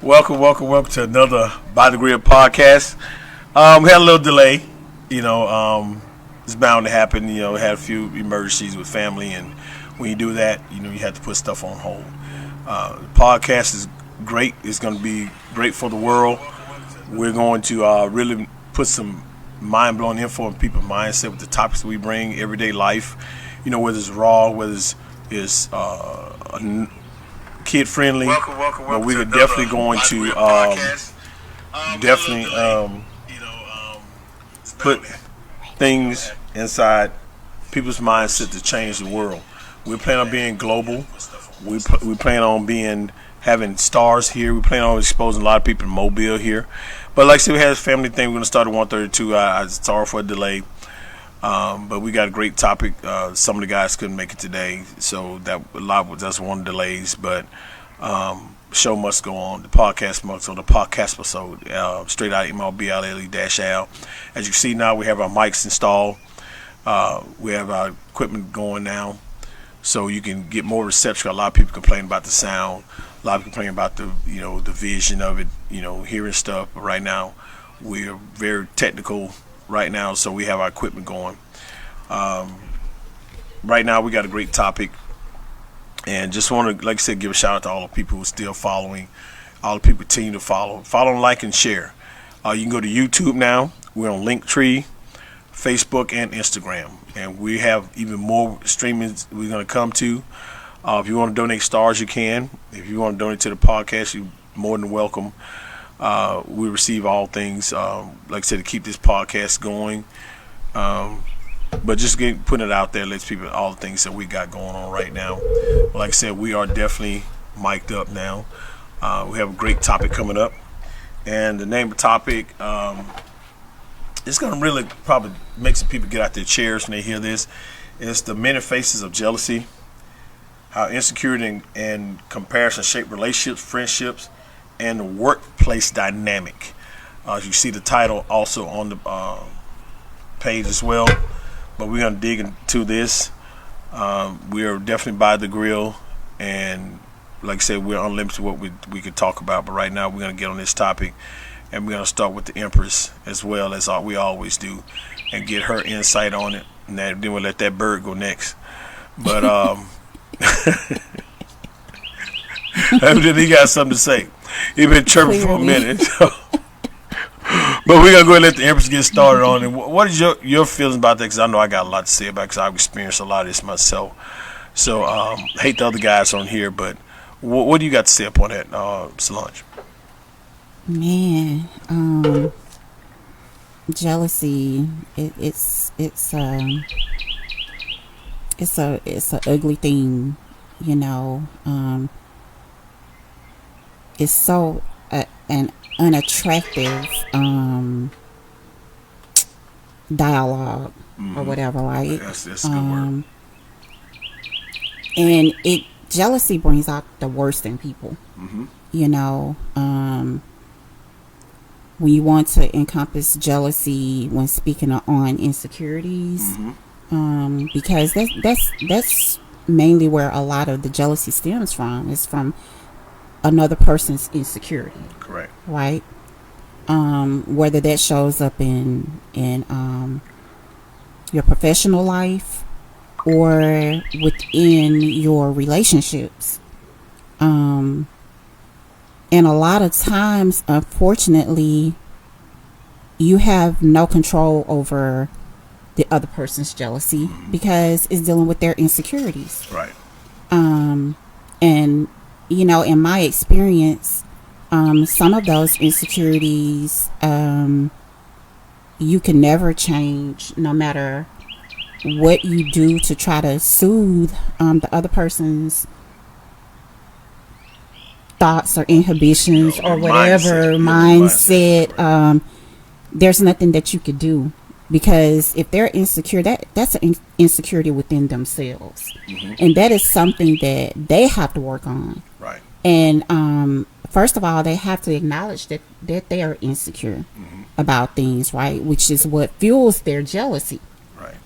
Welcome to another By the Grid podcast. We had a little delay. It's bound to happen. We had a few emergencies with family, and when you do that, you have to put stuff on hold. The podcast is great. It's going to be great for the world. We're going to really put some mind-blowing info in people's mindset with the topics we bring, everyday life. Whether it's raw, whether it's kid friendly. But we're definitely going to put things inside people's mindset to change the world. We plan on being global. We plan on having stars here. We plan on exposing a lot of people in Mobile here. But like I said, we had a family thing. We're going to start at 1:32. I'm sorry for a delay. But we got a great topic. Some of the guys couldn't make it today, so that's one of the delays. But show must go on. The podcast must on the podcast episode. Straight out MLBLLE-Al. As you see now, we have our mics installed. We have our equipment going now, so you can get more reception. A lot of people complain about the sound. A lot of people complain about the vision of it. Hearing stuff. But right now, we're very technical. Right now, so we have our equipment going. Right now, we got a great topic, and just want to, like I said, give a shout out to all the people who are still following. All the people continue to follow, like, and share. You can go to YouTube now. We're on Linktree, Facebook, and Instagram, and we have even more streaming we're going to come to. If you want to donate stars, you can. If you want to donate to the podcast, you're more than welcome. We receive all things, like I said, to keep this podcast going. But just putting it out there lets people all the things that we got going on right now. Like I said, we are definitely mic'd up now. We have a great topic coming up. And the name of the topic, it's going to really probably make some people get out their chairs when they hear this. It's the many faces of jealousy, how insecurity and comparison shape relationships, friendships, and the workplace dynamic. You see the title also on the page as well. But we're going to dig into this. We are definitely by the grill. And like I said, we're unlimited what we could talk about. But right now we're going to get on this topic. And we're going to start with the Empress as well as we always do. And get her insight on it. And then we'll let that bird go next. But he got something to say. He been chirping for a minute. But we're going to go ahead and let the Empress get started on it. What is your feelings about that? Because I know I got a lot to say about it because I've experienced a lot of this myself. So hate the other guys on here, but what do you got to say up on that, Solange? Man, jealousy, it's a ugly thing, it's so an unattractive dialogue or whatever, right? That's a good word. And jealousy brings out the worst in people. When you want to encompass jealousy when speaking on insecurities, because that's mainly where a lot of the jealousy stems from. It's from another person's insecurity. Correct. Right? Whether that shows up in your professional life or within your relationships. And a lot of times, unfortunately, you have no control over the other person's jealousy because it's dealing with their insecurities. Right. And in my experience, some of those insecurities, you can never change no matter what you do to try to soothe the other person's thoughts or inhibitions or whatever mindset. There's nothing that you could do, because if they're insecure, that's an insecurity within themselves, and that is something that they have to work on. Right. And first of all, they have to acknowledge that they are insecure about things, right? Which is what fuels their jealousy. Right.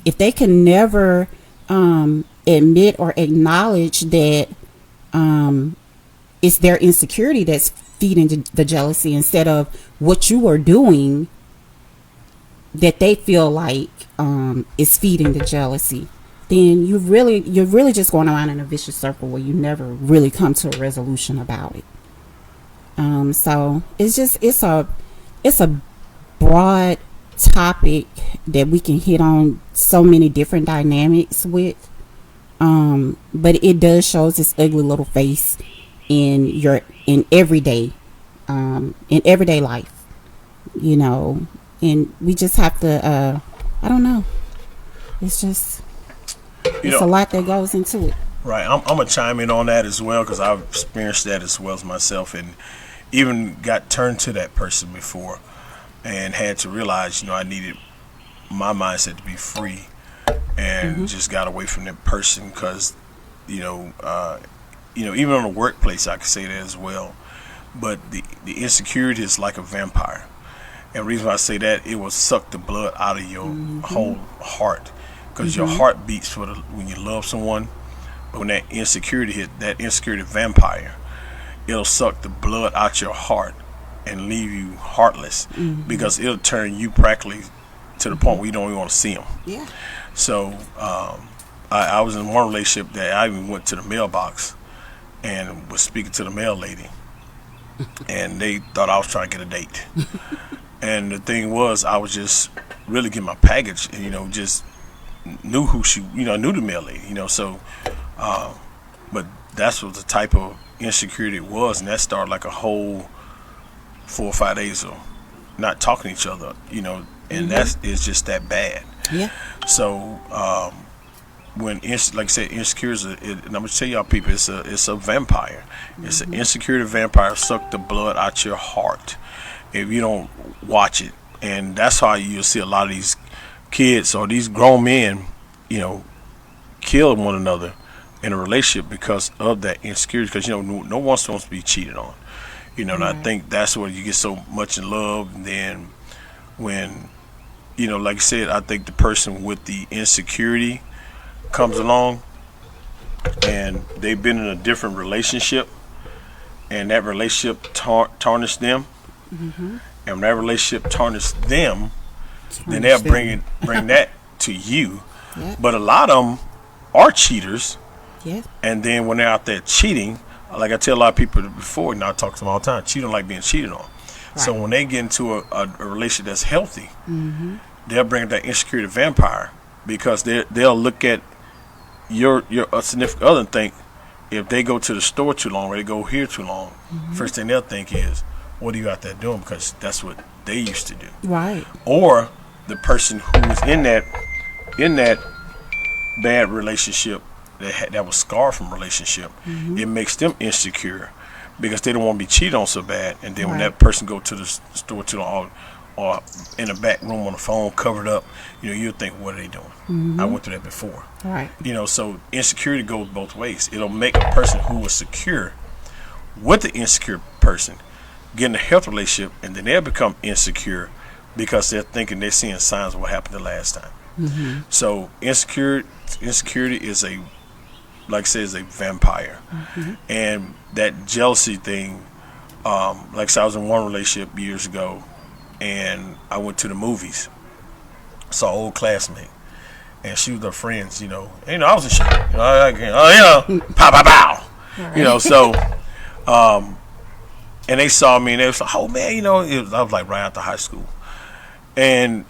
If they can never admit or acknowledge that it's their insecurity that's feeding the jealousy instead of what you are doing that they feel like is feeding the jealousy, then you're really just going around in a vicious circle where you never really come to a resolution about it. So it's a broad topic that we can hit on so many different dynamics with. But it does shows this ugly little face in everyday life, and we just have to I don't know. It's a lot that goes into it. Right. I'm gonna chime in on that as well because I've experienced that as well as myself, and even got turned to that person before, and had to realize, I needed my mindset to be free, and just got away from that person because, even on the workplace, I could say that as well. But the insecurity is like a vampire, and the reason why I say that, it will suck the blood out of your whole heart, because your heart beats when you love someone. But when that insecurity hit, that insecurity vampire, it'll suck the blood out your heart and leave you heartless, because it'll turn you practically to the point where you don't even want to see them. Yeah. So I was in one relationship that I even went to the mailbox and was speaking to the mail lady, and they thought I was trying to get a date. And the thing was, I was just really getting my package, and just knew who she, knew the mail lady, so. But that's what the type of insecurity it was, and that started like a whole 4 or 5 days of not talking to each other, and it's just that bad. Yeah. So when like I said, insecurity and I'm gonna tell y'all people, it's a vampire. It's an insecurity vampire. Suck the blood out your heart if you don't watch it, and that's how you'll see a lot of these kids or these grown men, kill one another in a relationship because of that insecurity, because no one wants to be cheated on, and I think that's where you get so much in love. And then when like I said, I think the person with the insecurity comes along and they've been in a different relationship, and that relationship tarnished them, and when that relationship tarnished them, then they'll bring that to you. Yep. But a lot of them are cheaters. Yes. And then when they're out there cheating, like I tell a lot of people before, and I talk to them all the time, cheat don't like being cheated on. Right. So when they get into a relationship that's healthy, they'll bring that insecurity vampire, because they'll look at your significant other and think, if they go to the store too long or they go here too long, first thing they'll think is, what are you out there doing? Because that's what they used to do. Right. Or the person who was in that bad relationship, that was scarred from relationship, it makes them insecure because they don't want to be cheated on so bad. And then when that person go to the store too long, or in the back room on the phone covered up, you'll think, what are they doing? I went through that before. Right. So insecurity goes both ways. It'll make a person who was secure with the insecure person get in a healthy relationship, and then they'll become insecure because they're thinking they're seeing signs of what happened the last time. So insecurity is like I said, is a vampire. And that jealousy thing, like I said, I was in one relationship years ago, and I went to the movies, saw an old classmate, and she was her friends, I was in shape, pow, pow, pow, Right. So, and they saw me, and they was like, oh man, I was like right after high school, and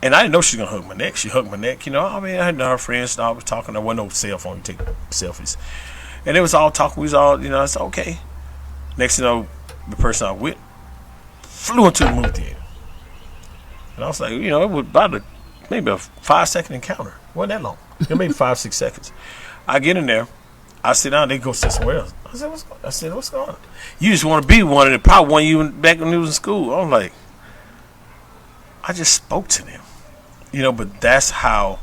and I didn't know she was gonna hug my neck. She hugged my neck, I had her friends, and I was talking. There wasn't no cell phone, you take selfies, and it was all talking. We was all, I said, okay. Next thing you know, the person I with flew into the movie theater, and I was like, it was about maybe a 5-second encounter. It wasn't that long. Maybe 5-6 seconds. I get in there, I sit down. They go sit somewhere else. I said, what's going on? You just want to be one of the probably one you back when you was in school. I'm like, I just spoke to them. But that's how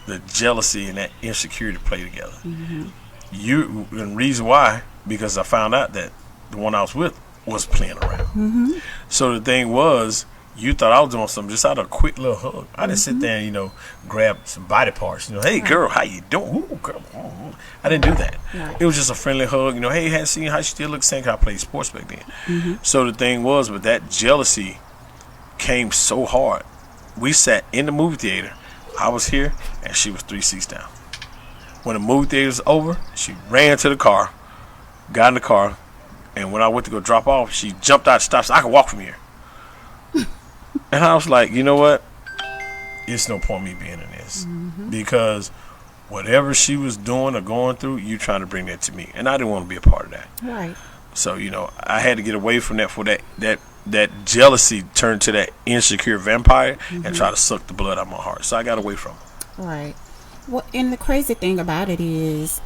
the jealousy and that insecurity play together. And the reason why, because I found out that the one I was with was playing around. So the thing was, you thought I was doing something just out of a quick little hug. I didn't sit there and, grab some body parts. Hey, girl, how you doing? Ooh, girl. I didn't do that. Right. It was just a friendly hug. Hey, hadn't seen how she still looks the same, 'cause I played sports back then. So the thing was, but that jealousy came so hard. We sat in the movie theater. I was here, and she was 3 seats down. When the movie theater was over, she ran to the car, got in the car, and when I went to go drop off, she jumped out, stopped, said, I can walk from here. And I was like, you know what? It's no point me being in this. Because whatever she was doing or going through, you trying to bring that to me. And I didn't want to be a part of that. Right. So, I had to get away from that for that jealousy turned to that insecure vampire and try to suck the blood out of my heart. So I got away from it. Right. Well, and the crazy thing about it is,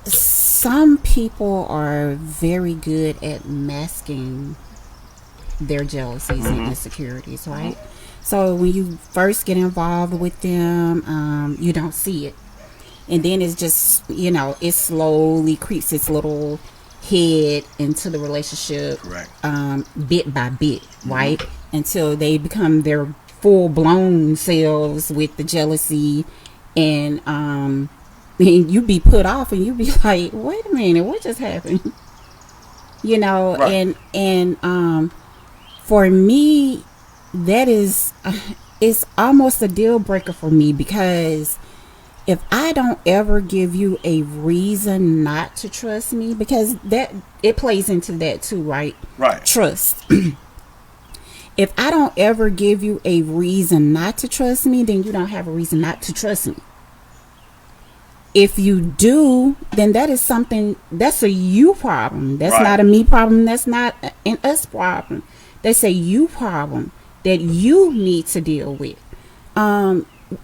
some people are very good at masking their jealousies and insecurities, right? So when you first get involved with them, you don't see it. And then it's just, it slowly creeps its little head into the relationship, Correct. Bit by bit, right? Until they become their full-blown selves with the jealousy, and you be put off, and you be like, wait a minute, what just happened? Right. And for me, that is, it's almost a deal breaker for me, because if I don't ever give you a reason not to trust me, because that it plays into that too, right? Right. Trust. If I don't ever give you a reason not to trust me, then you don't have a reason not to trust me. If you do, then that is something, that's a you problem. That's Right. not a me problem. That's not an us problem. That's a you problem that you need to deal with.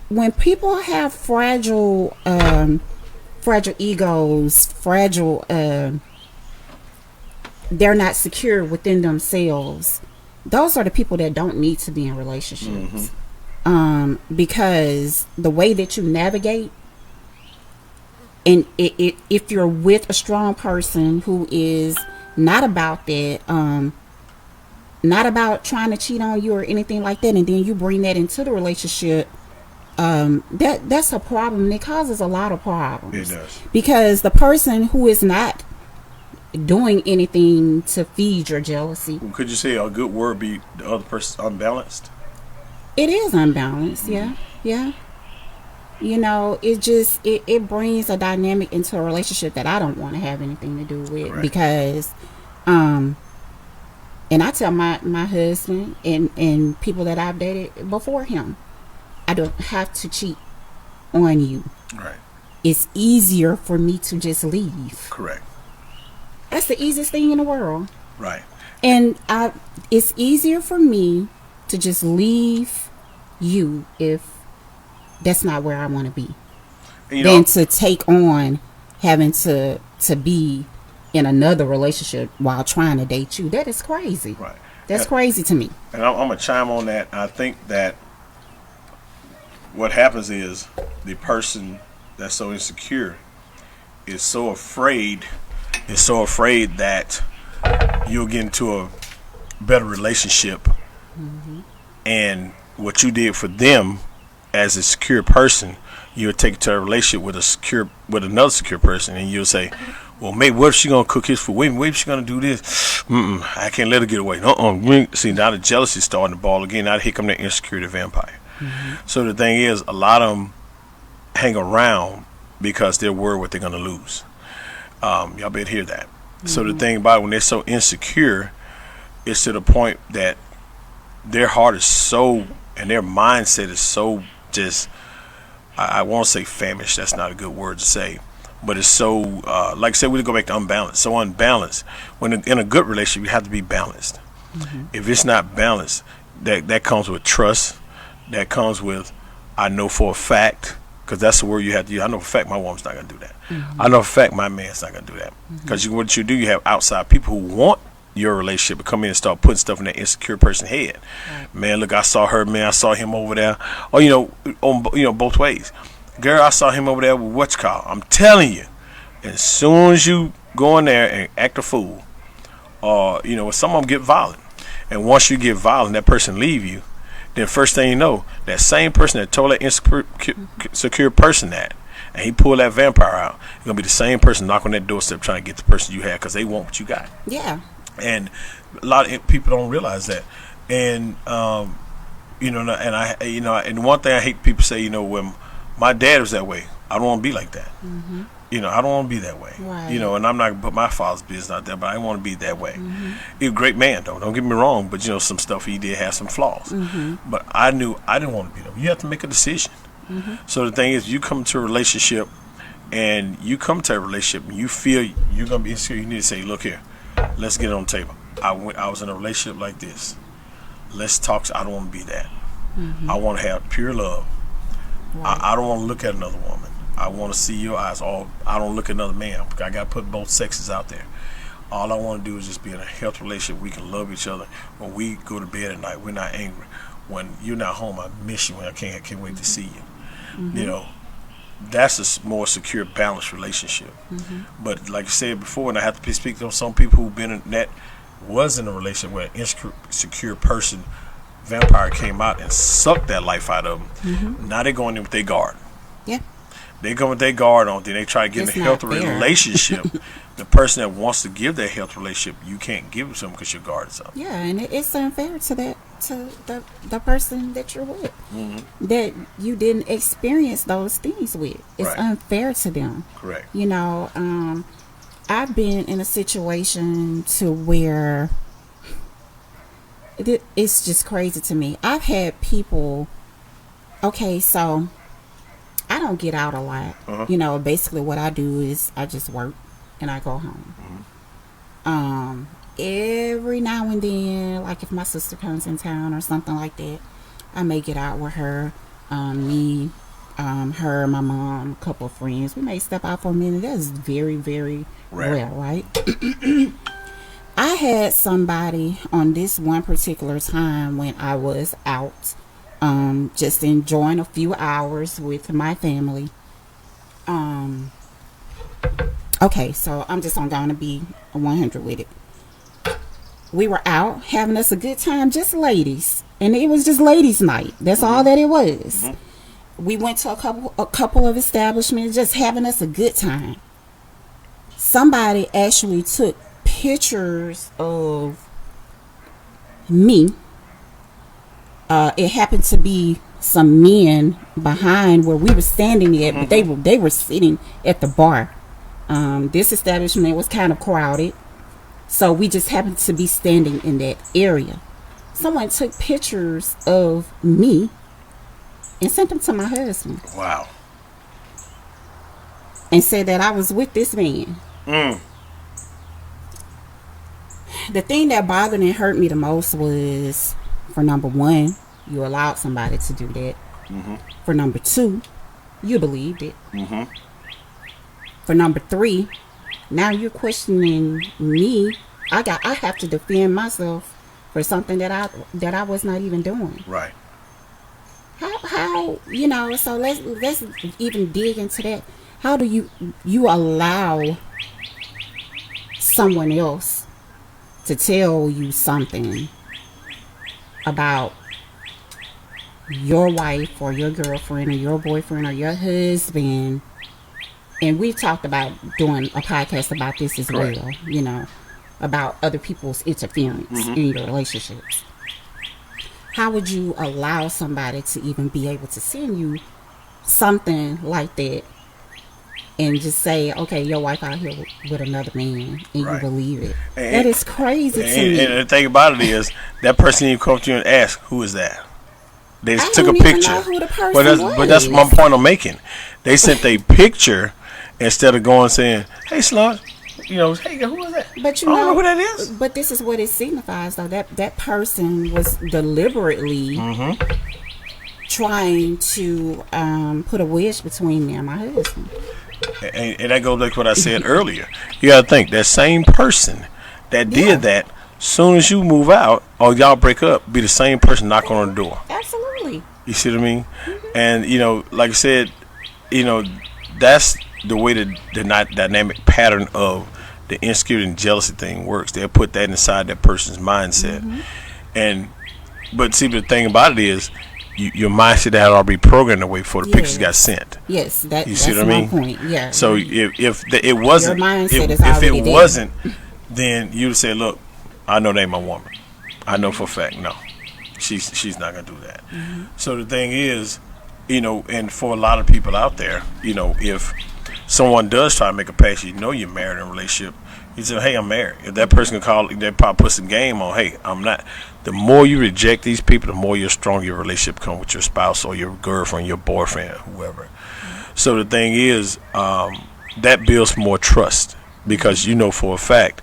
When people have fragile egos, they're not secure within themselves, those are the people that don't need to be in relationships. Because the way that you navigate, and if you're with a strong person who is not about that, not about trying to cheat on you or anything like that, and then you bring that into the relationship, that's a problem. It causes a lot of problems. It does. Because the person who is not doing anything to feed your jealousy, Could you say a good word be the other person unbalanced? it is unbalanced. Yeah. It brings a dynamic into a relationship that I don't want to have anything to do with. Correct. Because and I tell my husband and people that I've dated before him, I don't have to cheat on you. Right. It's easier for me to just leave. Correct. That's the easiest thing in the world. Right. And it's easier for me to just leave you if that's not where I want to be, And, than to take on having to be in another relationship while trying to date you. That is crazy. Right. That's crazy to me. And I'm going to chime on that. I think that what happens is the person that's so insecure is so afraid that you'll get into a better relationship, and what you did for them as a secure person, you'll take it to a relationship with another secure person, and you'll say, well, maybe what if she gonna cook his food? Wait, if she gonna do this? I can't let her get away. See, now the jealousy starting to ball again. Now here come that insecurity vampire. So the thing is, a lot of them hang around because they're worried what they're gonna lose. Y'all better hear that. So the thing about it, when they're so insecure, it's to the point that their heart is so, and their mindset is so just, I won't say famished, that's not a good word to say, but it's so, like I said, we go back to unbalanced. So unbalanced. When in a good relationship, you have to be balanced. If it's not balanced, that comes with trust. That comes with, I know for a fact, because that's the word you have to use. I know for a fact my woman's not going to do that. I know for a fact my man's not going to do that. Because what you do, you have outside people who want your relationship to come in and start putting stuff in that insecure person's head. Man, look, I saw her, man, I saw him over there. Or, both ways. Girl, I saw him over there with what's called. I'm telling you, as soon as you go in there and act a fool, or some of them get violent. And once you get violent, that person leave you. Then first thing you know, that same person that told that insecure person that, and he pulled that vampire out, it's gonna be the same person knocking on that doorstep trying to get the person you had because they want what you got. Yeah. And a lot of people don't realize that. And and and one thing I hate people say, when my dad was that way, I don't want to be like that. Mm-hmm. I don't want to be that way. Right. And I'm not gonna put my father's business out there, but I want to be that way. Mm-hmm. He's a great man, though. Don't get me wrong, but some stuff he did have some flaws. Mm-hmm. But I knew I didn't want to be that way. You have to make a decision. Mm-hmm. So the thing is, you come to a relationship, and you feel you're gonna be insecure. You need to say, look here, let's get it on the table. I was in a relationship like this. Let's talk. I don't want to be that. Mm-hmm. I want to have pure love. Right. I don't want to look at another woman. I want to see your eyes. I don't look at another man. I got to put both sexes out there. All I want to do is just be in a healthy relationship. We can love each other. When we go to bed at night, we're not angry. When you're not home, I miss you. And I can't wait to see you. Mm-hmm. That's a more secure, balanced relationship. Mm-hmm. But like I said before, and I have to speak to some people who've been in that was in a relationship where an insecure person, vampire, came out and sucked that life out of them. Mm-hmm. Now they're going in with their guard. Yeah. They go with their guard on, then they try to get in a healthy relationship. The person that wants to give that healthy relationship, you can't give it to them because your guard is up. Yeah, and it's unfair to the person that you're with, mm-hmm. that you didn't experience those things with. It's unfair to them. Correct. I've been in a situation to where it's just crazy to me. I've had people. Okay, so I don't get out a lot. Uh-huh. Basically what I do is I just work and I go home. Mm-hmm. Every now and then, like if my sister comes in town or something like that, I may get out with her, me, her, my mom, a couple of friends. We may step out for a minute. That's very, very rare, right? I had somebody on this one particular time when I was out, just enjoying a few hours with my family. Okay, so I'm just going to be 100 with it. We were out having us a good time, just ladies, and it was just ladies' night. That's all that it was. Mm-hmm. We went to a couple of establishments, just having us a good time. Somebody actually took pictures of me. It happened to be some men behind where we were standing at, but they were sitting at the bar. This establishment was kind of crowded, so we just happened to be standing in that area. Someone took pictures of me and sent them to my husband. Wow. And said that I was with this man. The thing that bothered and hurt me the most was, for number one, you allowed somebody to do that. Mm-hmm. For number two, you believed it. Mm-hmm. For number three, now you're questioning me. I have to defend myself for something that I was not even doing. Right. How so let's even dig into that. How do you allow someone else to tell you something about your wife or your girlfriend or your boyfriend or your husband? And we've talked about doing a podcast about this as well, about other people's interference in your relationships. How would you allow somebody to even be able to send you something like that and just say, okay, your wife out here with another man, and you believe it? That is crazy to me. And the thing about it is, that person you come to you and ask, who is that? They just took a picture. Know who the person was. But that's one point I'm making. They sent a picture instead of going saying, hey, Sludge, hey, who is that? But I don't know who that is. But this is what it signifies, though. That person was deliberately trying to put a wedge between me and my husband. And that goes back to what I said earlier. You got to think, that same person that did that, soon as you move out or y'all break up, be the same person knocking on the door. Absolutely. You see what I mean? And, like I said, that's the way the dynamic pattern of the insecurity and jealousy thing works. They'll put that inside that person's mindset. And but see, the thing about it is, your mindset had already programmed away before the pictures got sent. Yes, You see what I mean? my point. Yeah. So if it wasn't, Your mindset is if already it there. wasn't, then you'd say, look, I know that ain't my woman. I know for a fact, no, she's not gonna do that. So the thing is, and for a lot of people out there, if someone does try to make a pass, you're married in a relationship. You say, hey, I'm married. If that person can call, they probably put some game on. Hey, I'm not. The more you reject these people, the more stronger your relationship comes with your spouse or your girlfriend, your boyfriend, whoever. So the thing is, that builds more trust, because for a fact,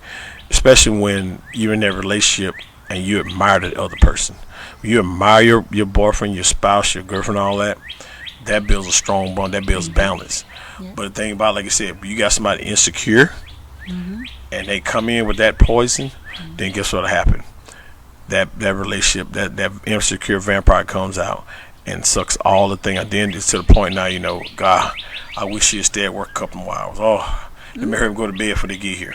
especially when you're in that relationship and you admire the other person. When you admire your boyfriend, your spouse, your girlfriend, all that, that builds a strong bond. That builds balance. Yeah. But the thing about it, like I said, you got somebody insecure, and they come in with that poison, then guess what'll happen? That relationship, that insecure vampire comes out and sucks all the thing. And then it's to the point now, God, I wish she'd stay at work a couple more hours. Oh, let me hurry and go to bed before they get here.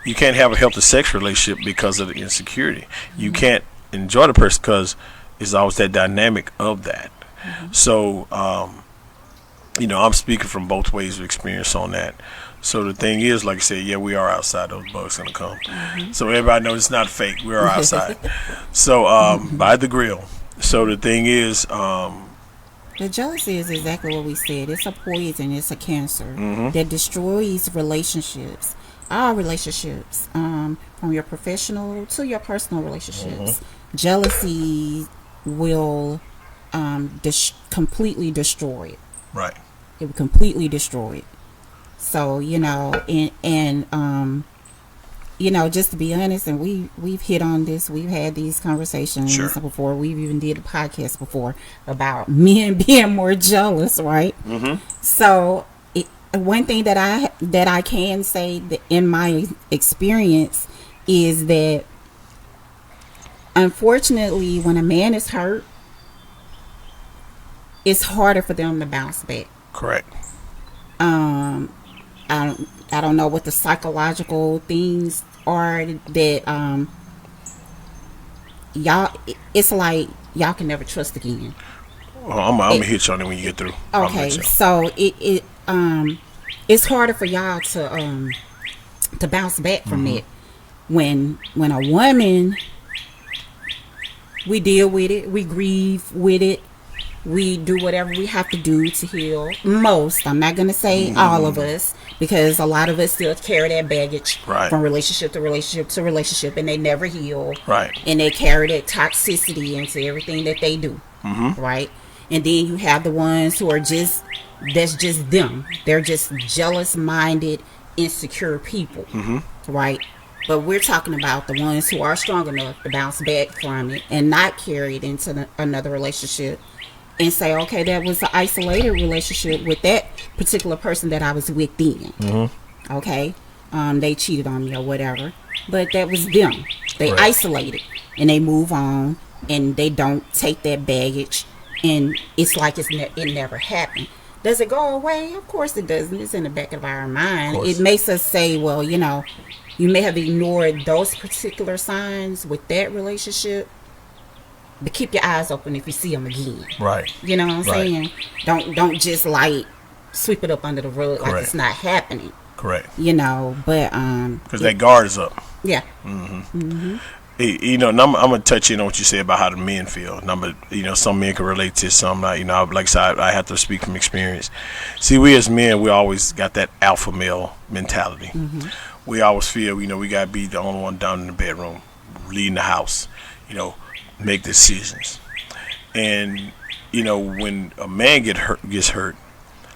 You can't have a healthy sex relationship because of the insecurity. You can't enjoy the person because it's always that dynamic of that. So, I'm speaking from both ways of experience on that. So the thing is, like I said, yeah, we are outside. Those bugs gonna come. So everybody knows it's not fake. We are outside. So by the grill. So the thing is, the jealousy is exactly what we said. It's a poison. It's a cancer that destroys relationships. All relationships, from your professional to your personal relationships. Jealousy will completely destroy it. right. It will completely destroy it. So, just to be honest, and we've hit on this, we've had these conversations before. We've even did a podcast before about men being more jealous, right? So, one thing that I can say that in my experience is that, unfortunately, when a man is hurt, it's harder for them to bounce back. Correct. I don't know what the psychological things are that y'all. It's like y'all can never trust again. Well, I'm gonna hit you on it when you get through. Okay, so it's harder for y'all to bounce back from it. When a woman, we deal with it, we grieve with it. We do whatever we have to do to heal. Most, I'm not going to say all of us, because a lot of us still carry that baggage from relationship to relationship to relationship, and they never heal. Right. And they carry that toxicity into everything that they do. Right. And then you have the ones who are that's just them. They're just jealous-minded, insecure people. Right. But we're talking about the ones who are strong enough to bounce back from it and not carry it into another relationship. And say, okay, that was an isolated relationship with that particular person that I was with then. Okay, they cheated on me or whatever, but that was them. They isolated and they move on, and they don't take that baggage, and it's like it never happened. Does it go away? Of course it doesn't. It's in the back of our mind. It makes us say, well, you may have ignored those particular signs with that relationship, but keep your eyes open if you see them again. Right. You know what I'm saying? Don't just like sweep it up under the rug like it's not happening. Correct. But because that guard is up. Yeah. Hey, and I'm gonna touch in on what you said about how the men feel. Some men can relate to, some not. Like I said, I have to speak from experience. See, we as men, we always got that alpha male mentality. We always feel, we gotta be the only one down in the bedroom, leading the house. Make decisions. And when a man gets hurt,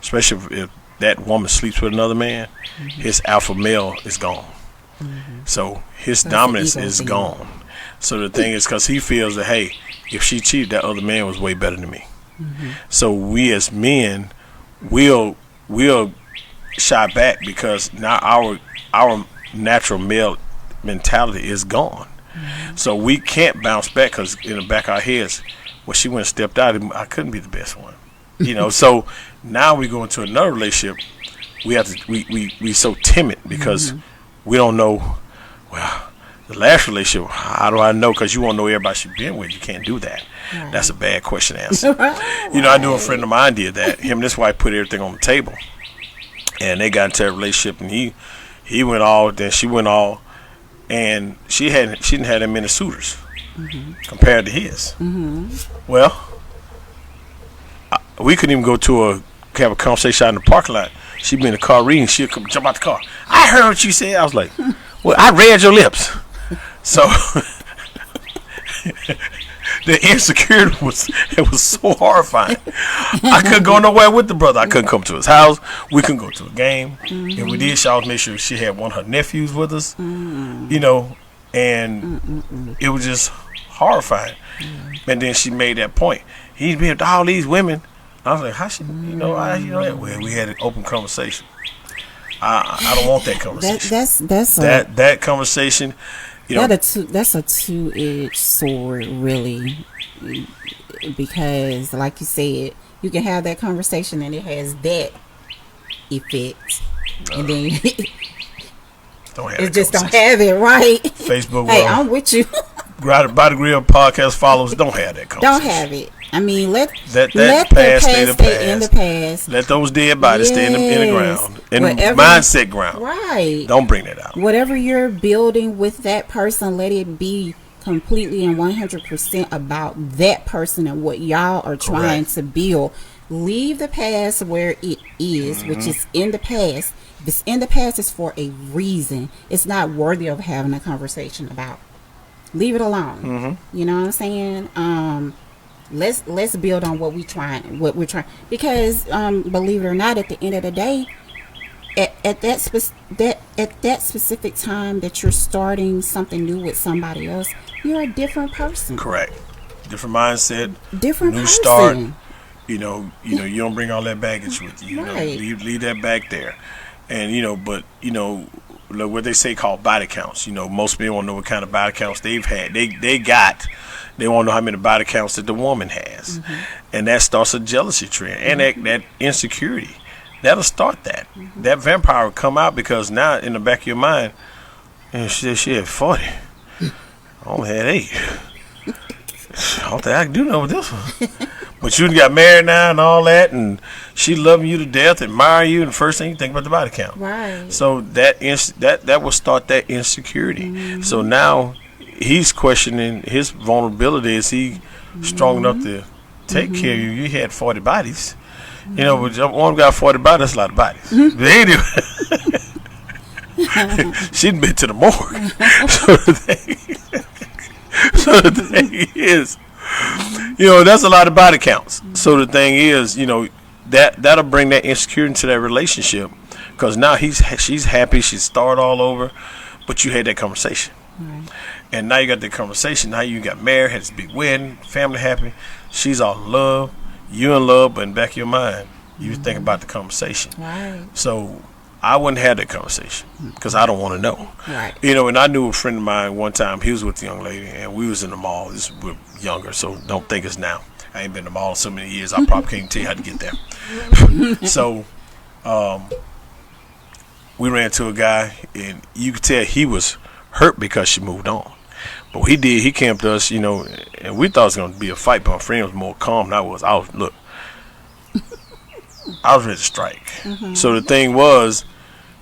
especially if that woman sleeps with another man, his alpha male is gone. So his dominance is gone. So the thing is, because he feels that, hey, if she cheated, that other man was way better than me. So we as men will shy back, because now our natural male mentality is gone. So we can't bounce back, because in the back of our heads, well, she went and stepped out, I couldn't be the best one. So now we go into another relationship. We have to we so timid, because we don't know. Well, the last relationship, how do I know? Because you won't know everybody she's been with. You can't do that. Right. That's a bad question to answer. Right. You know, I knew a friend of mine did that. Him and his wife put everything on the table, and they got into a relationship, and he went all, then she went all, and she didn't have that many suitors compared to his. Well, we couldn't even go to have a conversation out in the parking lot. She'd be in the car reading. She'd come jump out the car. I heard what you said. I was like, well, I read your lips. So the insecurity was so horrifying. I couldn't go nowhere with the brother. I couldn't come to his house. We couldn't go to a game. If we did, she always made sure she had one of her nephews with us. You know, and it was just horrifying. And then she made that point. He's been with all these women. I was like, how she, you know that? Well, we had an open conversation. I don't want that conversation. That conversation. You know, that's a two-edged sword, really, because, like you said, you can have that conversation and it has that effect, and then don't have it just don't have it right. Facebook. Hey, I'm with you. By the Grill podcast followers don't have that conversation. Don't have it. I mean, let that past stay in the past. Let those dead bodies stay in the ground, in the mindset ground. Right. Don't bring that out. Whatever you're building with that person, let it be completely and 100% about that person and what y'all are trying to build. Leave the past where it is, which is in the past. If it's in the past, it's for a reason. It's not worthy of having a conversation about. Leave it alone. You know what I'm saying? Let's build on what we're trying, because believe it or not, at the end of the day, at that specific time that you're starting something new with somebody else, you're a different person. Correct. Different mindset. Different new person. Start. You know, you don't bring all that baggage with you. You Right. know, leave that back there, and but what they say called body counts. You know, most people don't know what kind of body counts they've had. They want to know how many body counts that the woman has, and that starts a jealousy trend, and that insecurity. That'll start that. That vampire will come out, because now in the back of your mind, she had 40. I only had 8. I don't think I can do nothing with this one. But you got married now and all that, and she loving you to death, admire you, and the first thing you think about the body count. Right. So that will start that insecurity. So now he's questioning his vulnerability. Is he strong enough to take care of you? You had 40 bodies. You know, but one got 40 bodies, that's a lot of bodies. But anyway, she'd been to the morgue. So the thing is, that's a lot of body counts. So the thing is, that'll bring that insecurity into that relationship, because now she's happy, she's started all over, but you had that conversation. Right. And now you got that conversation. Now you got married, had this big wedding, family happy. She's all in love, you in love, but in the back of your mind, you think about the conversation. Right. So I wouldn't have that conversation, because I don't want to know. Right. And I knew a friend of mine one time. He was with a young lady, and we was in the mall. We're younger, so don't think it's now. I ain't been in the mall in so many years. I probably can't tell you how to get there. So, we ran into a guy, and you could tell he was hurt because she moved on. But what he did, he came to us, and we thought it was going to be a fight, but my friend was more calm than I was. I was ready to strike. So the thing was,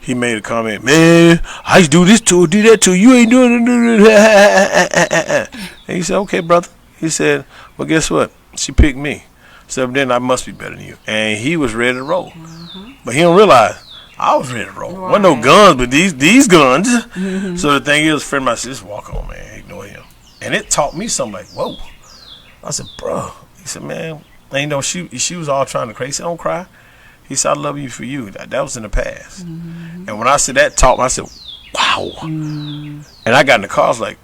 he made a comment, man, I used to do this to her, do that to her, you ain't doing it. And he said, okay, brother. He said, well, guess what? She picked me. So then I must be better than you. And he was ready to roll. But he don't realize I was ready to roll. Right. Wasn't no guns, but these guns. So the thing is, a friend of mine said, just walk on, man. Ignore him. And it taught me something like, whoa. I said, bro. He said, man. And she was all trying to cry. He said, don't cry. He said, I love you for you. That was in the past. And when I said that, taught me, I said, wow. And I got in the car, I was like,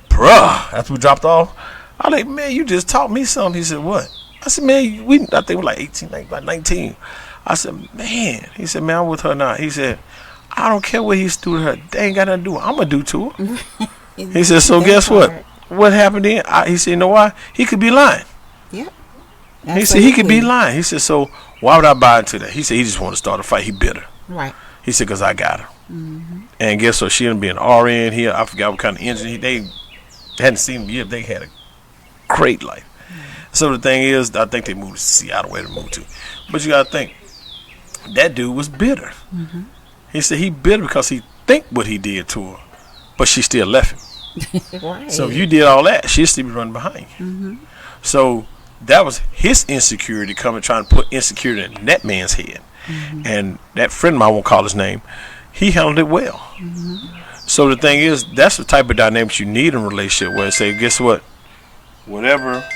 bruh. After we dropped off, I was like, man, you just taught me something. He said, what? I said, man, I think we're like 18, like 19. I said, man. He said, man, I'm with her now. He said, I don't care what he's doing to her. They ain't got nothing to do. I'm going to do to her. He said, so guess what? What happened then? He said, you know why? He could be lying. Yep. He said, he could be lying. He said, so why would I buy into that? He said, he just want to start a fight. He bitter. Right. He said, because I got her. And guess what? She done be an RN here. I forgot what kind of engine. They hadn't seen him yet. They had a great life. So the thing is, I think they moved to Seattle, where they moved to. But you got to think, that dude was bitter. He said he bitter because he think what he did to her, but she still left him. Right. So if you did all that, she'd still be running behind you. So that was his insecurity coming, trying to put insecurity in that man's head. And that friend of mine, I won't call his name, he handled it well. So the thing is, that's the type of dynamics you need in a relationship, where say, guess what? Whatever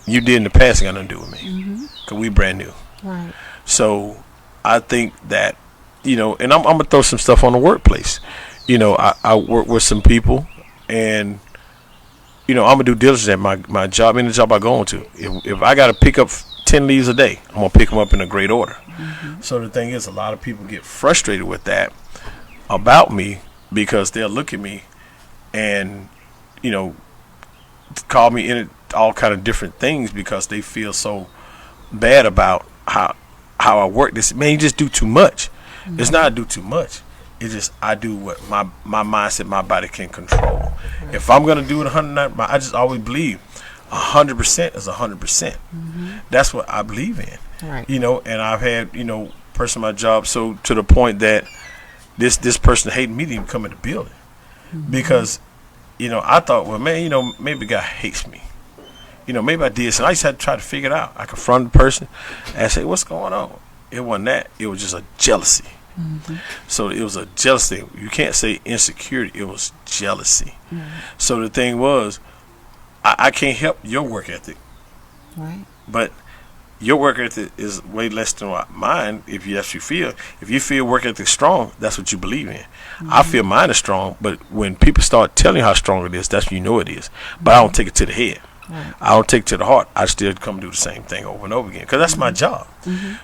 you did in the past ain't got nothing to do with me, because we brand new. Right. So I think that, and I'm gonna throw some stuff on the workplace. I work with some people, and I'm gonna do diligence at my job, any job I go into. If I gotta pick up 10 leaves a day, I'm gonna pick them up in a great order. So the thing is, a lot of people get frustrated with that about me, because they'll look at me and call me in all kind of different things, because they feel so bad about how I work. This, man, you just do too much. It's not I do too much. It's just I do what my mindset, my body can control. If I'm gonna do it 100, I just always believe 100% is 100%. That's what I believe in. Right. And I've had person my job, so to the point that this person hated me to even come in the building, because I thought, well, man, maybe the guy hates me. Maybe I did. So I just had to try to figure it out. I confronted the person and I said, what's going on? It wasn't that. It was just a jealousy. So it was a jealousy. You can't say insecurity. It was jealousy. So the thing was, I can't help your work ethic. Right. But your work ethic is way less than mine. If you feel work ethic strong, that's what you believe in. I feel mine is strong, but when people start telling you how strong it is, that's when you know it is. But I don't take it to the head. Right. I don't take it to the heart. I still come do the same thing over and over again, because that's my job.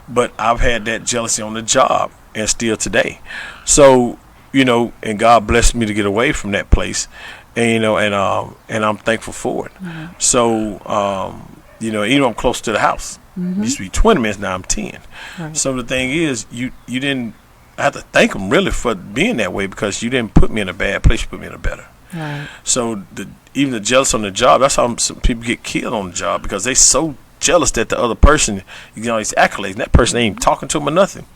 But I've had that jealousy on the job, and still today. So and God blessed me to get away from that place, and and I'm thankful for it. So I'm close to the house. It used to be 20 minutes, now I'm 10. Right. So the thing is, you didn't have to thank him really for being that way, because you didn't put me in a bad place, you put me in a better. Right. So even the jealous on the job, that's how some people get killed on the job, because they so jealous that the other person, these accolades, and that person ain't even talking to them or nothing.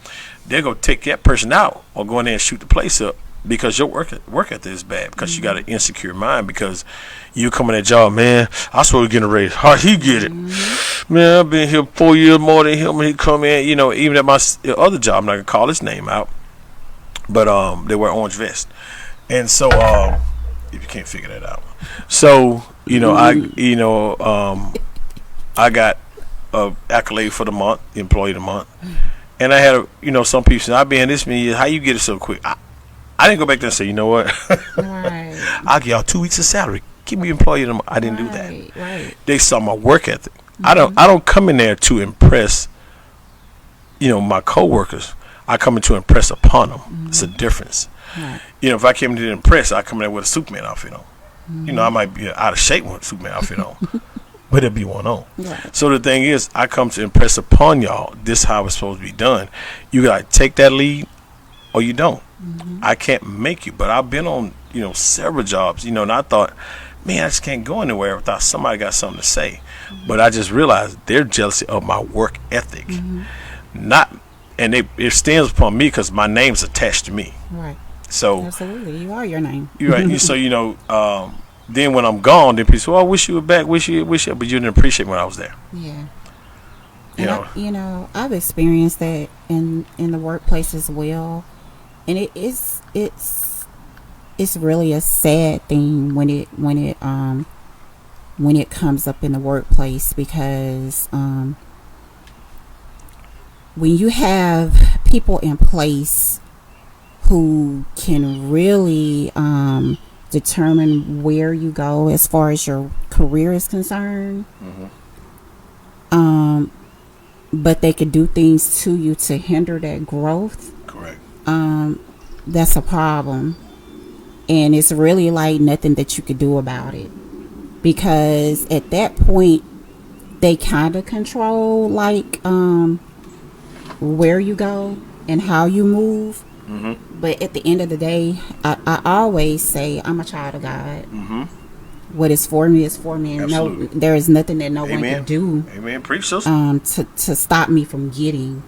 They're going to take that person out or go in there and shoot the place up, because your work ethic is bad, because you got an insecure mind, because you come in that job, man, I swear we're getting a raise. How he get it? Man, I've been here 4 years more than him, and he come in, even at my other job, I'm not going to call his name out, but they wear orange vest. And so, if you can't figure that out. So, I got a accolade for the month, employee of the month. And I had some people say, I've been in this many years, how you get it so quick? I didn't go back there and say, you know what? Right. I'll give y'all 2 weeks of salary. Give me employee of the month. I didn't do that. Right. They saw my work ethic. I don't come in there to impress, my coworkers. I come in to impress upon them. It's a difference. Right. If I came in to impress, I come in there with a Superman outfit on. I might be out of shape with a Superman outfit on, but it'll be one on. Right. So the thing is, I come to impress upon y'all, this is how it's supposed to be done. You got to take that lead or you don't. I can't make you, but I've been on, several jobs, and I thought, man, I just can't go anywhere without somebody got something to say. But I just realized they're jealous of my work ethic. And it stands upon me because my name's attached to me. Right. So absolutely, you are your name. You're right. So then when I'm gone, then people say, "Well, I wish you were back. Wish you, but you didn't appreciate when I was there." Yeah. You I've experienced that in the workplace as well, and it's really a sad thing when it comes up in the workplace, because when you have people in place who can really determine where you go as far as your career is concerned, but they could do things to you to hinder that growth. Correct. That's a problem, and it's really like nothing that you could do about it, because at that point they kind of control like where you go and how you move. But at the end of the day, I always say I'm a child of God. What is for me is for me, and Absolutely. no, there is nothing that no one Amen. can do Amen. Preach, sister. to stop me from getting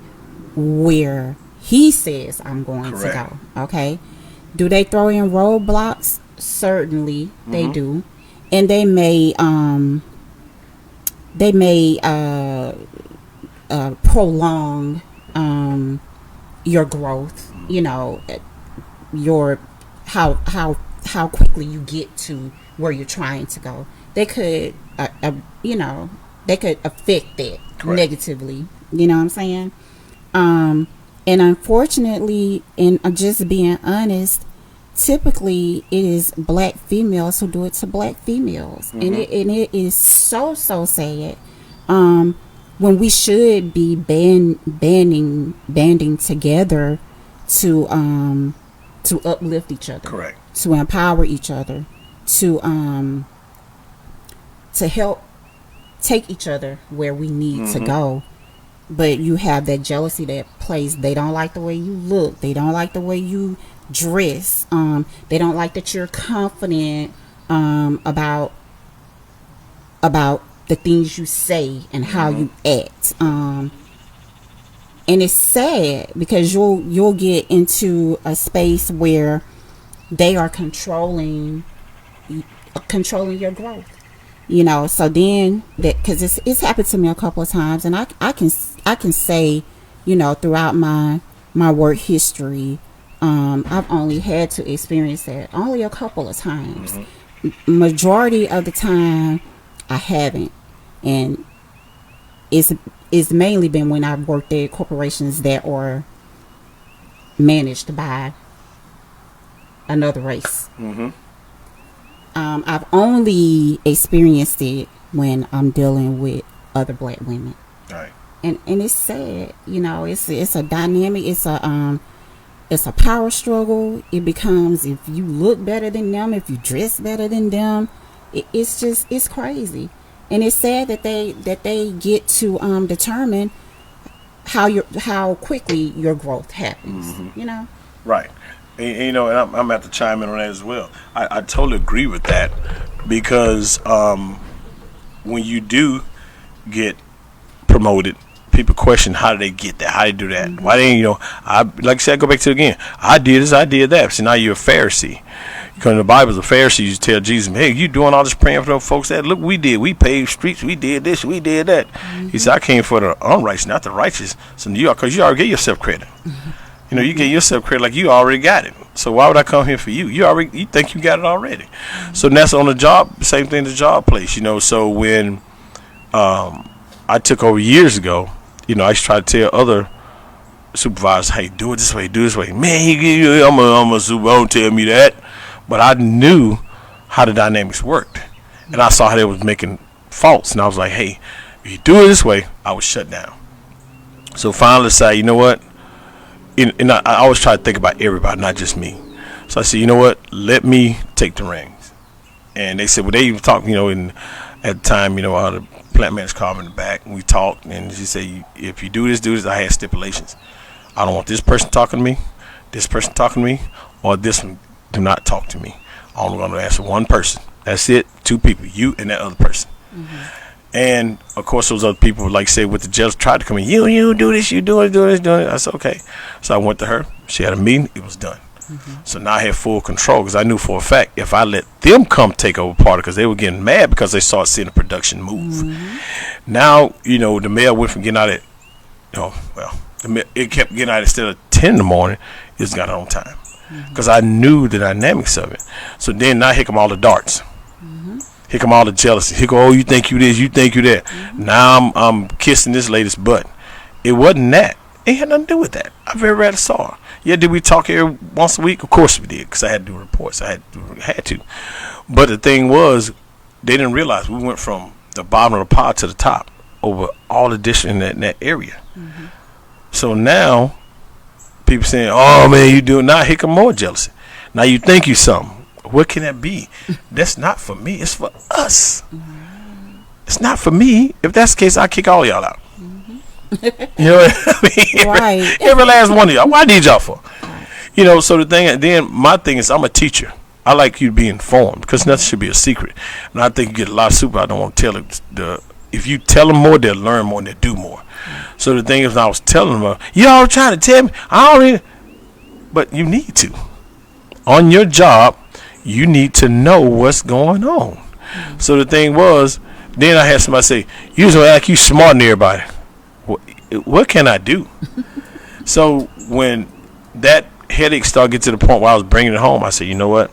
where He says I'm going Correct. to go. Okay, do they throw in roadblocks? Certainly, they do, and they may prolong your growth. You know, your how quickly you get to where you're trying to go. They could they could affect that Correct. negatively. You know what I'm saying? And unfortunately, and I'm just being honest, typically it is black females who do it to black females, and it is so sad. When we should be banding together to uplift each other, Correct. to empower each other, to help take each other where we need to go. But you have that jealousy that plays. They don't like the way you look. They don't like the way you dress. They don't like that you're confident about the things you say and how you act. And it's sad because you'll get into a space where they are controlling your growth. You know, so then that, because it's happened to me a couple of times, and I can say, you know, throughout my work history, I've only had to experience that only a couple of times. Majority of the time, I haven't, and it's mainly been when I've worked at corporations that are managed by another race. I've only experienced it when I'm dealing with other black women. Right. And it's sad, you know. It's a dynamic. It's a power struggle. It becomes, if you look better than them, if you dress better than them, it's crazy. And it's sad that they get to determine how quickly your growth happens. You know. Right. And, you know, and I'm going to have to chime in on that as well. I totally agree with that, because when you do get promoted, people question how did they get that, how did they do that, why didn't, you know, like I said, I go back to it again, I did this, I did that. So now you're a Pharisee. Because in the Bible, the Pharisees tell Jesus, hey, you doing all this praying for those folks that, look, we paved streets, we did this, we did that. He said, I came for the unrighteous, not the righteous. So because you already gave yourself credit. You know, you get yourself credit like you already got it. So why would I come here for you? You think you got it already. So that's on the job, same thing, the job place, you know. So when I took over years ago, you know, I used to try to tell other supervisors, hey, do it this way, do it this way. Man, I'm a super, don't tell me that. But I knew how the dynamics worked. And I saw how they was making faults. And I was like, hey, if you do it this way, I was shut down. So finally I decided, you know what? And I always try to think about everybody, not just me. So I said, you know what? Let me take the reins. And they said, well, they even talked, you know, at the time, you know, the plant manager called me in the back, and we talked, and she said, if you do this, I had stipulations. I don't want this person talking to me, or this one do not talk to me. I'm only going to ask one person. That's it. 2 people, you and that other person. And of course, those other people, like say with the judge, tried to come in. You do this, you do it. I said okay. So I went to her. She had a meeting. It was done. So now I had full control, because I knew for a fact if I let them come take over part, because they were getting mad because they saw seeing the production move. Now, you know, the mail went from getting out at, it kept getting out instead of 10 in the morning. It just got out on time, because I knew the dynamics of it. So then now here come all the darts. Here come all the jealousy. Here go, oh, you think you this, you think you that. Now I'm kissing this lady's butt. It wasn't that. It had nothing to do with that. I very rarely saw her. Yeah, did we talk here once a week? Of course we did, because I had to do reports. I had to. But the thing was, they didn't realize we went from the bottom of the pot to the top over all the districts in that area. So now, people saying, oh man, you doing, now here come more jealousy. Now you think you something. What can that be? That's not for me. It's for us. It's not for me. If that's the case, I kick all y'all out. You know what I mean? Right. Every last one of y'all. What I need y'all for? You know, so the thing, then my thing is, I'm a teacher. I like you to be informed because nothing should be a secret. And I think you get a lot of super. I don't want to tell it. If you tell them more, they'll learn more and they'll do more. So the thing is, I was telling them, y'all trying to tell me, I don't need, but you need to. On your job, you need to know what's going on. So the thing was, then I had somebody say, you just act you smart than everybody. What can I do? So when that headache started getting to the point where I was bringing it home, I said, you know what?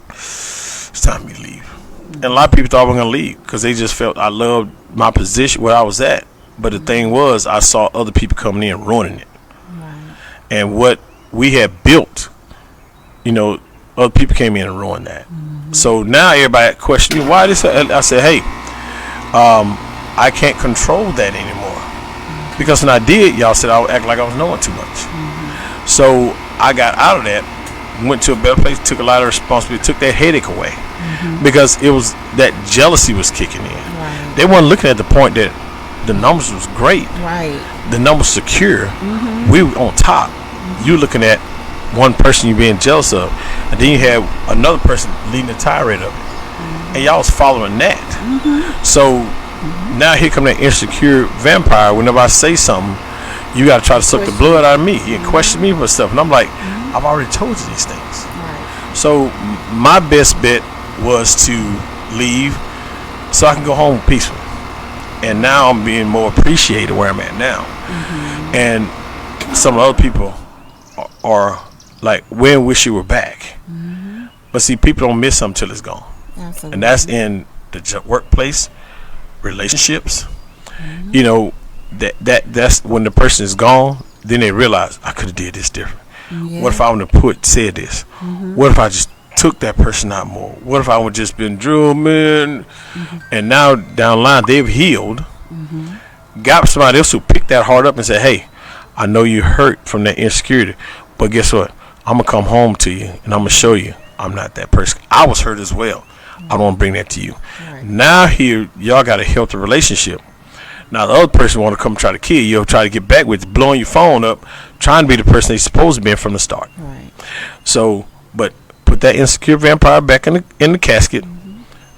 It's time for me to leave. And a lot of people thought I was going to leave because they just felt I loved my position where I was at. But the thing was, I saw other people coming in ruining it. Right. And what we had built, you know, other people came in and ruined that. So now everybody questioned me, why this? I said, hey, I can't control that anymore. Because when I did, y'all said I would act like I was knowing too much. So I got out of that, went to a better place, took a lot of responsibility, took that headache away. Because it was that jealousy was kicking in. Right. They weren't looking at the point that the numbers was great. Right. The numbers secure. We were on top. You looking at one person you being jealous of, and then you have another person leading the tirade of it. And y'all was following that. So now here come that insecure vampire. Whenever I say something, you got to try to suck the blood out of me. You question me for stuff. And I'm like, I've already told you these things. Right. So my best bet was to leave so I can go home peacefully. And now I'm being more appreciated where I'm at now. And some other people are like, when wish you were back. But see, people don't miss something till it's gone. Absolutely. And that's in the workplace, relationships. You know, that's when the person is gone, then they realize I could have did this different. What if I would have said this? What if I just took that person out more? What if I would just been drumming? And now down the line they've healed, got somebody else who picked that heart up and said, hey, I know you hurt from that insecurity, but guess what? I'm gonna come home to you and I'm gonna show you I'm not that person. I was hurt as well. I don't want to bring that to you. Right. Now here y'all got a healthy relationship. Now the other person want to come try to kill you, or try to get back with you, blowing your phone up, trying to be the person they supposed to be from the start. Right. So, but put that insecure vampire back in the casket.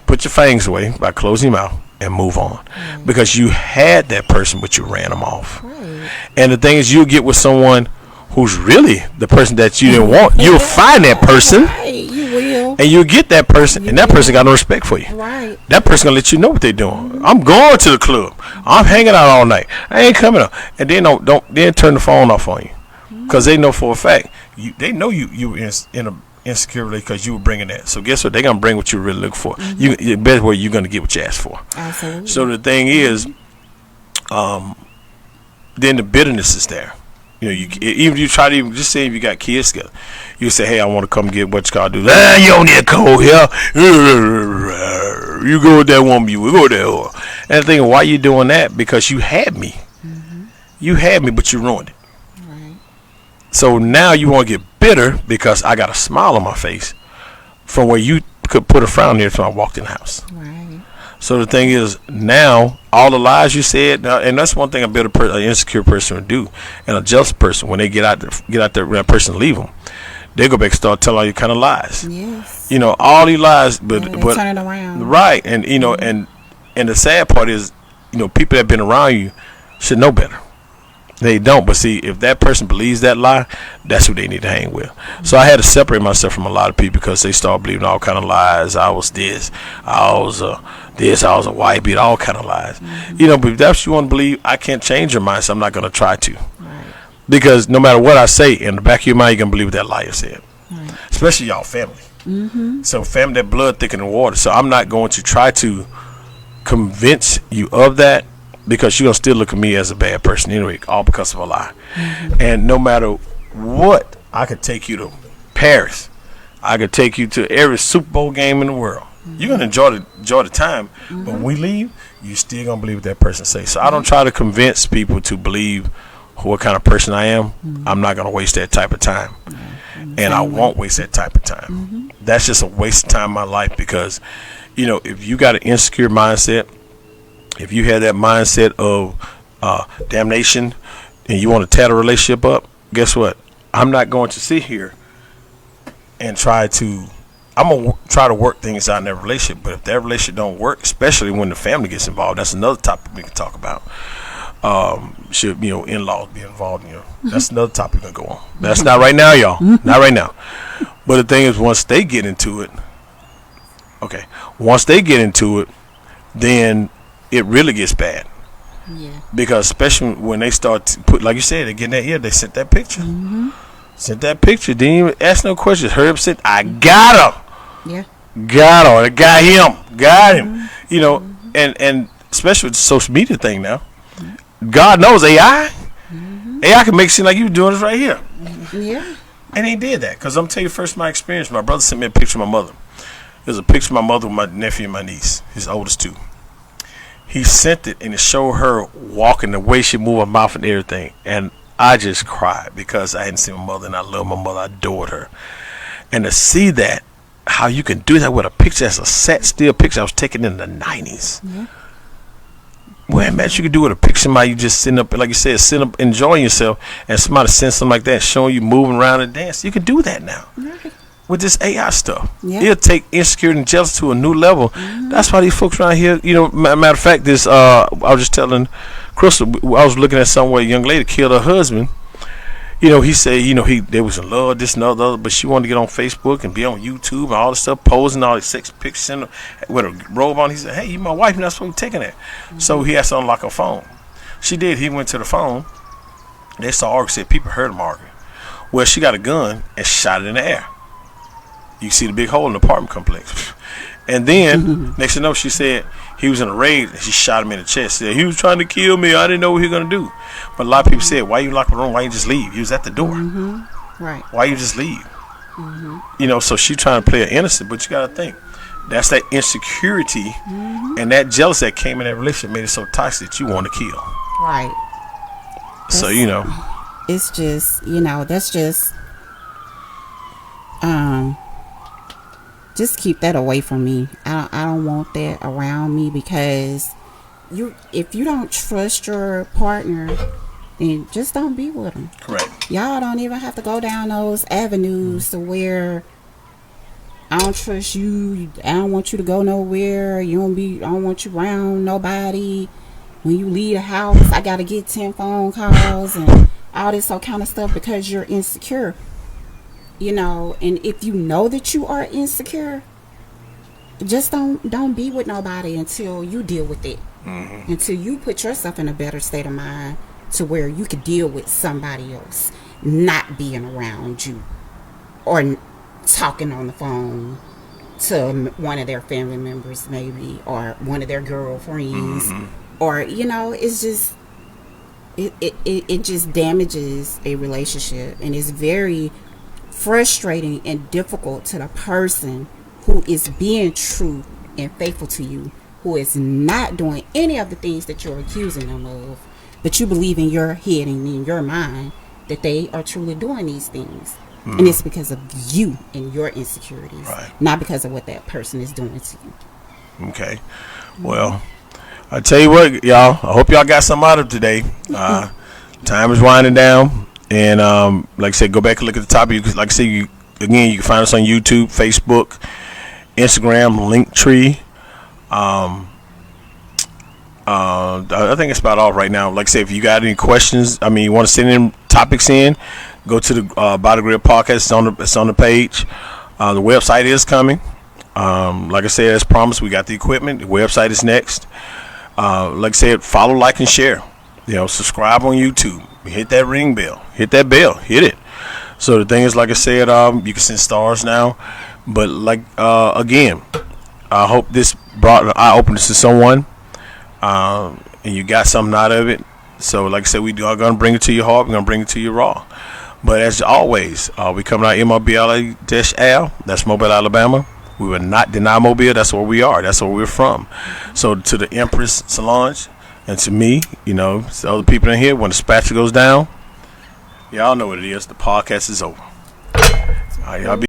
Put your fangs away by closing your mouth and move on, because you had that person, but you ran them off. Right. And the thing is, you'll get with someone who's really the person that you didn't want. You'll find that person. Right, you will. And you'll get that person, and that person got no respect for you. Right. That person gonna let you know what they're doing. I'm going to the club. I'm hanging out all night. I ain't coming up. And then don't turn the phone off on you, because they know for a fact they know you were in a insecure because you were bringing that. So guess what? They're gonna bring what you really look for. The best way you're gonna get what you asked for. Absolutely. So the thing is, then the bitterness is there. You know, even you try to even just say if you got kids together, you say, hey, I want to come get what you gotta do. You don't need a cold here. You go with that woman, we go there. And the thing, why you doing that? Because you had me. You had me, but you ruined it. Right. So now you want to get bitter because I got a smile on my face from where you could put a frown there until I walked in the house. Right. So the thing is, now all the lies you said, and that's one thing an insecure person would do, and a jealous person, when they get out there, when that person leave them, they go back and start telling all you kind of lies. Yes. You know, all these lies, but turn it around. Right, and you know, and the sad part is, you know, people that have been around you should know better. They don't, but see, if that person believes that lie, that's who they need to hang with. So I had to separate myself from a lot of people because they started believing all kind of lies. I was this, I was I was a white beat, all kind of lies. You know, but if that's what you want to believe, I can't change your mind, so I'm not going to try to. Right. Because no matter what I say, in the back of your mind, you're going to believe what that liar said. Right. Especially y'all family. So family, that blood thicker than water. So I'm not going to try to convince you of that, because you're going to still look at me as a bad person anyway, all because of a lie. And no matter what, I could take you to Paris. I could take you to every Super Bowl game in the world. You're going to enjoy the time, but when we leave, you still going to believe what that person says. So I don't try to convince people to believe what kind of person I am, I'm not going to waste that type of time. And I won't waste that type of time. That's just a waste of time in my life because, if you got an insecure mindset, if you have that mindset of damnation and you want to tear the relationship up, guess what? I'm not going to sit here and I'm going to try to work things out in that relationship. But if that relationship don't work, especially when the family gets involved, that's another topic we can talk about. Should in-laws be involved in that's another topic to go on. That's not right now, y'all. Not right now. But the thing is, once they get into it, then it really gets bad. Yeah. Because especially when they start to put, like you said, they get in that ear, they sent that picture. Sent that picture, didn't even ask no questions. Hurry up, said, I got him. Yeah. Got him. I got him. Got him. And especially with the social media thing now. God knows AI. AI can make it seem like you were doing this right here. Yeah. And he did that. Because I'm telling you first my experience. My brother sent me a picture of my mother. There's a picture of my mother with my nephew and my niece, his oldest two. He sent it and it showed her walking, the way she moved her mouth and everything. And I just cried because I hadn't seen my mother and I love my mother. I adored her. And to see that, how you can do that with a picture that's a set still picture I was taken in the 90s. Yeah. Well, imagine you could do with a picture somebody you just sitting up, like you said, sitting up enjoying yourself, and somebody sends something like that showing you moving around and dance. You can do that now with this AI stuff. Yeah. It'll take insecurity and jealousy to a new level. That's why these folks around here, matter of fact, this I was just telling Crystal, I was looking at somewhere a young lady killed her husband. He said, they was in love, this and other, but she wanted to get on Facebook and be on YouTube and all this stuff, posing all these sex pictures with a robe on. He said, hey, you my wife, you're not supposed to be taking that. So he has to unlock her phone. She did. He went to the phone. They saw arguing, said people heard him arguing. Well, she got a gun and shot it in the air. You see the big hole in the apartment complex. And then, next thing you know, she said he was in a rage and she shot him in the chest. Said, he was trying to kill me. I didn't know what he was going to do. But a lot of people said, why you lock the room? Why you just leave? He was at the door. Right. Why you just leave? So she trying to play an innocent, but you got to think. That's that insecurity and that jealousy that came in that relationship made it so toxic that you want to kill. Right. So, It's just, that's just keep that away from me. I don't want that around me because if you don't trust your partner, then just don't be with them. Correct. Y'all don't even have to go down those avenues to where I don't trust you. I don't want you to go nowhere. I don't want you around nobody. When you leave the house, I gotta get 10 phone calls and all this kind of stuff because you're insecure. And if you know that you are insecure, just don't be with nobody until you deal with it. Until you put yourself in a better state of mind to where you could deal with somebody else not being around you or talking on the phone to one of their family members maybe, or one of their girlfriends, or it's just it just damages a relationship, and it's very frustrating and difficult to the person who is being true and faithful to you, who is not doing any of the things that you're accusing them of, but you believe in your head and in your mind that they are truly doing these things. And it's because of you and your insecurities, not because of what that person is doing to you. Okay. Well, I tell you what, y'all, I hope y'all got something out of today. Time is winding down. And like I said, go back and look at the topic. Like I said, you can find us on YouTube, Facebook, Instagram, Linktree. I think it's about all right now. Like I said, if you got any questions, you want to send in topics in, go to the Body Grip Podcast. It's on the page. The website is coming. Like I said, as promised, we got the equipment. The website is next. Like I said, follow, like, and share. Subscribe on YouTube. Hit that ring bell. Hit that bell. Hit it. So the thing is, like I said, you can send stars now. But again, I hope this brought an eye opener to someone, and you got something out of it. So like I said, we are going to bring it to your heart. We're going to bring it to you raw. But as always, we coming out MLBLA-Al. That's Mobile, Alabama. We will not deny Mobile. That's where we are. That's where we're from. So to the Empress Solange, And to me, to other people in here, when the spatula goes down, y'all know what it is. The podcast is over. All right, y'all be